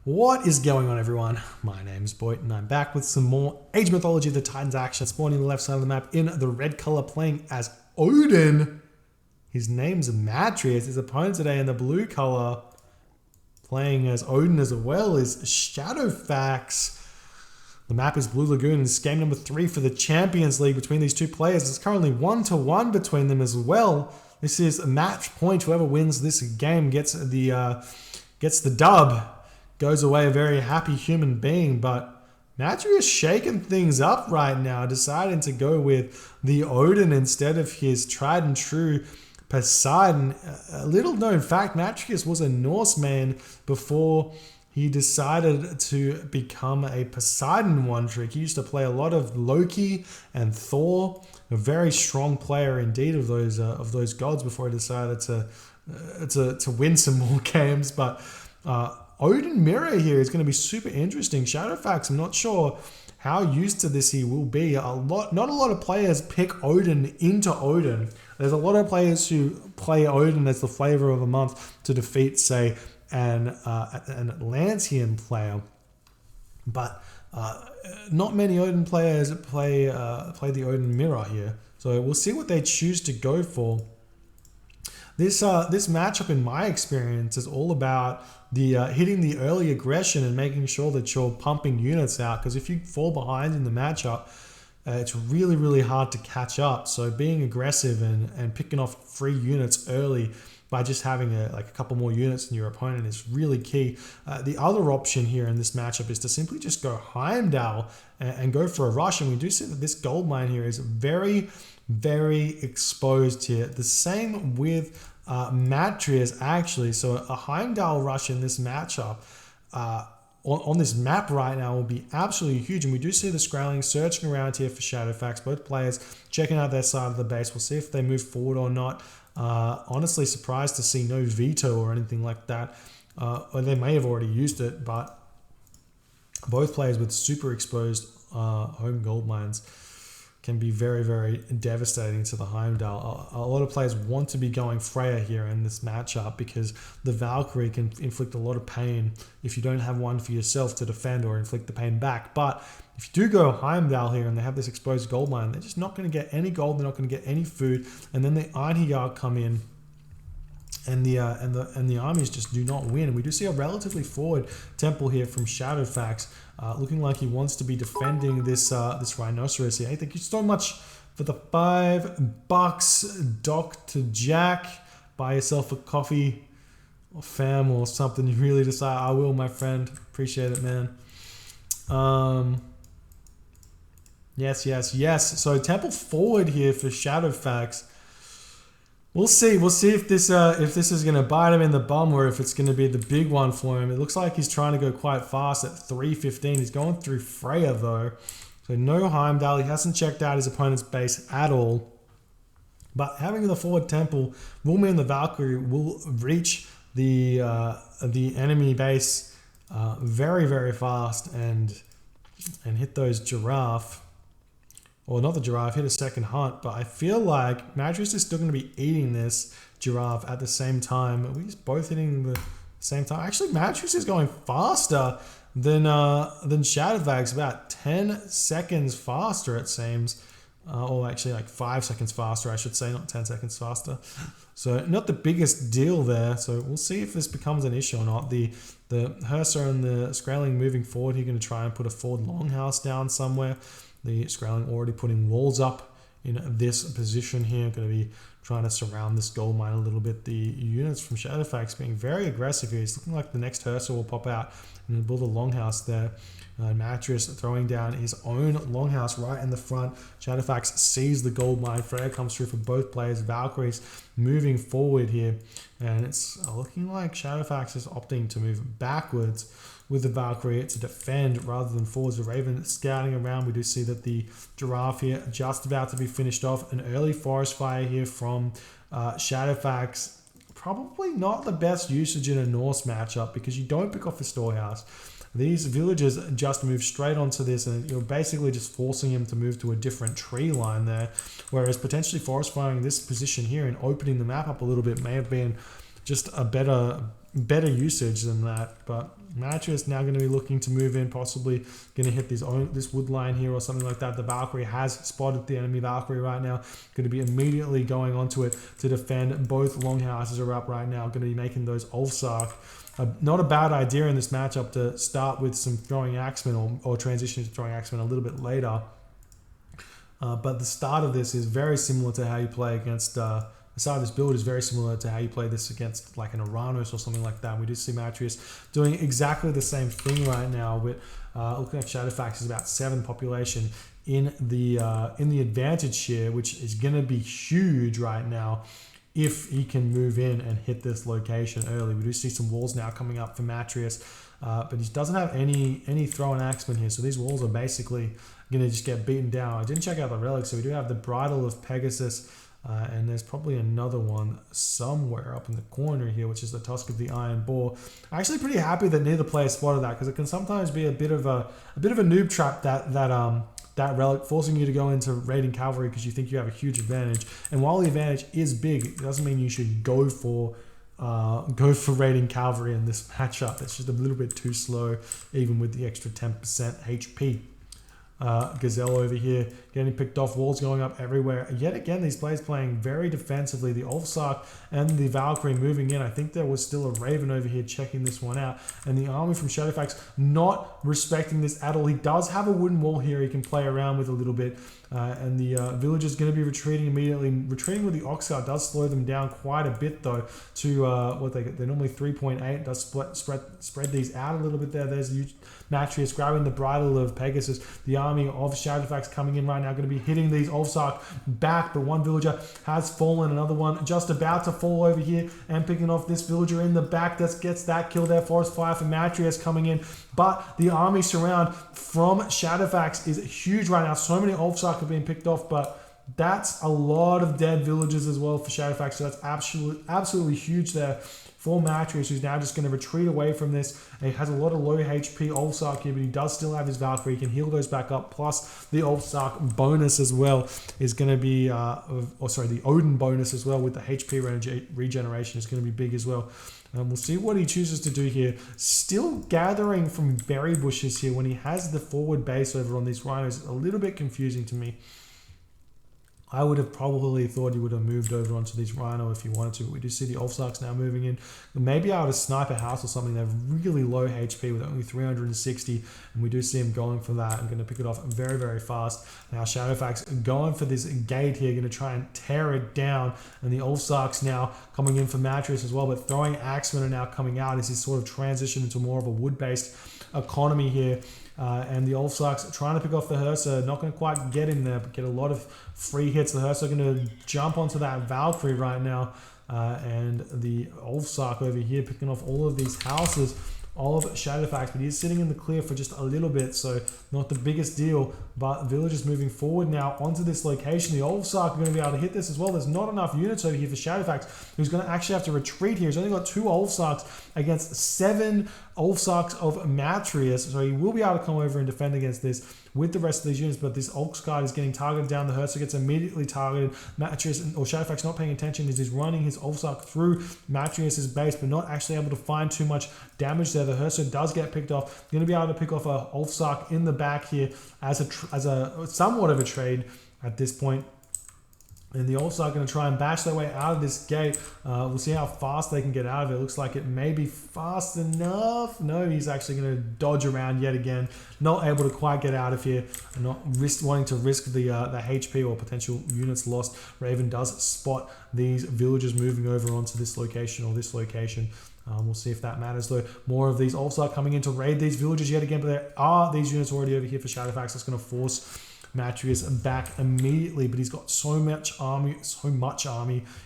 What is going on, everyone? My name's Boyd and I'm back with some more Age of Mythology of the Titans action. Spawning on the left side of the map in the red color, playing as Odin. His name's Matrius. His opponent today in the blue color, playing as Odin as well, is ShadowFaxx. The map is Blue Lagoon and it's game number 3 for the Champions League between these two players. It's currently 1-1 between them as well. This is a match point. Whoever wins this game gets the dub. Goes away a very happy human being, but Matrius is shaking things up right now, deciding to go with the Odin instead of his tried and true Poseidon. A little known fact, Matrius was a Norseman before he decided to become a Poseidon one-trick. He used to play a lot of Loki and Thor, a very strong player indeed of those gods before he decided to win some more games. But Odin Mirror here is going to be super interesting. ShadowFaxx, I'm not sure how used to this he will be. Not a lot of players pick Odin into Odin. There's a lot of players who play Odin as the flavor of the month to defeat, say, an Atlantean player, but not many Odin players play the Odin Mirror here. So we'll see what they choose to go for. This matchup, in my experience, is all about the hitting the early aggression and making sure that you're pumping units out. Because if you fall behind in the matchup, it's really, really hard to catch up. So being aggressive and picking off free units early by just having a couple more units than your opponent is really key. The other option here in this matchup is to simply just go Heimdall and go for a rush. And we do see that this gold mine here is very, very exposed here. The same with Matrius, actually. So a Heimdall rush in this matchup on this map right now will be absolutely huge. And we do see the Scrowling searching around here for ShadowFaxx. Both players checking out their side of the base. We'll see if they move forward or not. Honestly surprised to see no veto or anything like that. Or they may have already used it, but both players with super exposed home gold mines can be very, very devastating to the Heimdall. A lot of players want to be going Freya here in this matchup because the Valkyrie can inflict a lot of pain if you don't have one for yourself to defend or inflict the pain back. But if you do go Heimdall here and they have this exposed gold mine, they're just not going to get any gold, they're not going to get any food, and then the Einherjar come in and the armies just do not win. And we do see a relatively forward temple here from ShadowFaxx, looking like he wants to be defending this rhinoceros here. Hey, thank you so much for the $5, Dr. Jack. Buy yourself a coffee or fam or something you really decide. I will, my friend. Appreciate it, man. Yes. So temple forward here for ShadowFaxx. We'll see. We'll see if this is going to bite him in the bum or if it's going to be the big one for him. It looks like he's trying to go quite fast at 3:15. He's going through Freya though. So no Heimdall. He hasn't checked out his opponent's base at all. But having the forward temple will mean the Valkyrie will reach the enemy base very, very fast and hit those giraffe. Or not the giraffe, hit a second hunt, but I feel like Matrius is still going to be eating this giraffe at the same time. Are we just both hitting the same time? Actually, Matrius is going faster than ShadowFaxx, about 10 seconds faster it seems. Or actually like 5 seconds faster, I should say, not 10 seconds faster. So not the biggest deal there. So we'll see if this becomes an issue or not. The Hersa and the Scrowling moving forward, he's going to try and put a forward longhouse down somewhere. The Scrowling already putting walls up in this position here. Going to be trying to surround this gold mine a little bit. The units from ShadowFaxx being very aggressive here. It's looking like the next Hersa will pop out and build a longhouse there. Matrius throwing down his own longhouse right in the front. ShadowFaxx sees the gold mine. Freya comes through for both players. Valkyrie's moving forward here. And it's looking like ShadowFaxx is opting to move backwards with the Valkyrie to defend rather than forwards. The Raven scouting around. We do see that the giraffe here just about to be finished off. An early forest fire here from ShadowFaxx. Probably not the best usage in a Norse matchup because you don't pick off the storehouse. These villagers just move straight onto this and you're basically just forcing him to move to a different tree line there. Whereas potentially forest firing this position here and opening the map up a little bit may have been just a better usage than that. But Mattress now going to be looking to move in, possibly going to hit this wood line here or something like that. The Valkyrie has spotted the enemy Valkyrie right now. Going to be immediately going onto it to defend. Both longhouses are up right now. Going to be making those Ulfsark. Not a bad idea in this matchup to start with some throwing axemen or transition to throwing axemen a little bit later. But the start of this is very similar to how you play against... the start of this build is very similar to how you play this against like an Uranus or something like that. We do see Matrius doing exactly the same thing right now. With looking at ShadowFaxx is about 7 population in the advantage here, which is going to be huge right now if he can move in and hit this location early. We do see some walls now coming up for Matrius, but he doesn't have any throwing axemen here, so these walls are basically going to just get beaten down. I didn't check out the relics, so we do have the Bridle of Pegasus. And there's probably another one somewhere up in the corner here, which is the Tusk of the Iron Boar. I'm actually pretty happy that neither player spotted that, because it can sometimes be a bit of a noob trap that relic, forcing you to go into raiding cavalry because you think you have a huge advantage. And while the advantage is big, it doesn't mean you should go for raiding cavalry in this matchup. It's just a little bit too slow, even with the extra 10% HP. Gazelle over here getting picked off, walls going up everywhere. Yet again, these players playing very defensively. The Ulfsark and the Valkyrie moving in. I think there was still a Raven over here checking this one out. And the army from ShadowFaxx not respecting this at all. He does have a wooden wall here he can play around with a little bit. And the villagers going to be retreating immediately. Retreating with the Oxguard does slow them down quite a bit though to what they're normally 3.8. Does spread these out a little bit there. There's Matrius grabbing the Bridle of Pegasus. The army of ShadowFaxx coming in right now, going to be hitting these Ulfsark back, but one villager has fallen. Another one just about to fall over here and picking off this villager in the back. That gets that kill there. Forest Fire for Matrius coming in, but the army surround from ShadowFaxx is huge right now. So many Ulfsark are being picked off, but that's a lot of dead villagers as well for ShadowFaxx. So that's absolutely huge there for Matrius, who's now just going to retreat away from this. He has a lot of low HP Ulfsark here, but he does still have his Valkyrie. He can heal those back up. Plus, the Ulfsark bonus as well is going to be, the Odin bonus as well with the HP regeneration is going to be big as well. We'll see what he chooses to do here. Still gathering from berry bushes here when he has the forward base over on these rhinos. A little bit confusing to me. I would have probably thought he would have moved over onto these rhino if he wanted to. We do see the Ulfsarks now moving in. Maybe out of sniper house or something. They have really low HP with only 360, and we do see him going for that. I'm going to pick it off very, very fast. Now ShadowFaxx going for this gate here, going to try and tear it down, and the Ulfsarks now coming in for Matrius as well, but throwing axemen are now coming out as he sort of transition into more of a wood-based economy here. And the Ulfsarks trying to pick off the Hersa, not going to quite get in there, but get a lot of free hits. The Hersa are going to jump onto that Valkyrie right now, and the Ulfsark over here picking off all of these houses of ShadowFaxx, but he's sitting in the clear for just a little bit, so not the biggest deal. But villagers moving forward now onto this location. The Ulfsark are going to be able to hit this as well. There's not enough units over here for ShadowFaxx, who's going to actually have to retreat here. He's only got 2 Ulfsarks against 7 Ulfsarks of Matrius, so he will be able to come over and defend against this with the rest of these units. But this Oxguard is getting targeted down. The Hersa gets immediately targeted. Matrius or ShadowFaxx not paying attention as he's running his Ulfsark through Matrius's base, but not actually able to find too much damage there. The Hersa does get picked off. Going to be able to pick off a Ulfsark in the back here as a somewhat of a trade at this point. And the Ulfsark going to try and bash their way out of this gate. We'll see how fast they can get out of it. Looks like it may be fast enough. No, he's actually going to dodge around yet again. Not able to quite get out of here. Not wanting to risk the HP or potential units lost. Raven does spot these villagers moving over onto this location or this location. We'll see if that matters though. More of these Ulfsark coming in to raid these villagers yet again, but there are these units already over here for ShadowFaxx. That's going to force Matrius back immediately, but he's got so much army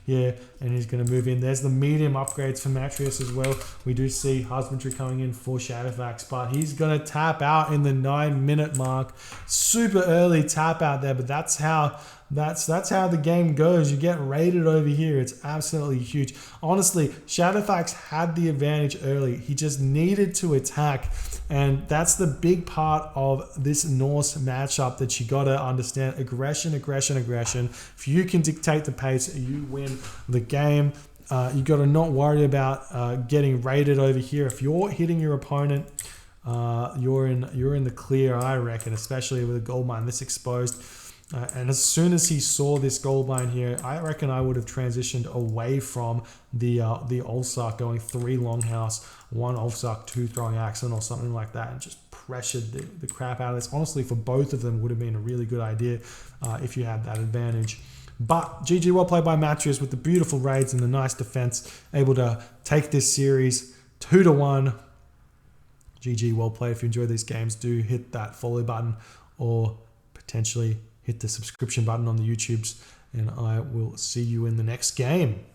here, and he's going to move in. There's the medium upgrades for Matrius as well. We do see husbandry coming in for ShadowFaxx, but he's going to tap out in the 9-minute mark. Super early tap out there, but that's how the game goes. You get raided over here. It's absolutely huge. Honestly, ShadowFaxx had the advantage early. He just needed to attack, and that's the big part of this Norse matchup that you got to understand. Aggression. If you can dictate the pace, you win the game. You got to not worry about getting raided over here. If you're hitting your opponent, you're in the clear, I reckon, especially with a gold mine this exposed. And as soon as he saw this gold mine here, I reckon I would have transitioned away from the Ulsark, going 3 Longhouse, 1 Ulsark, 2 Throwing Axeman or something like that, and just pressured the crap out of this. Honestly, for both of them would have been a really good idea if you had that advantage. But GG, well played by Matrius with the beautiful raids and the nice defense, able to take this series 2-1. GG, well played. If you enjoy these games, do hit that follow button or potentially hit the subscription button on the YouTubes, and I will see you in the next game.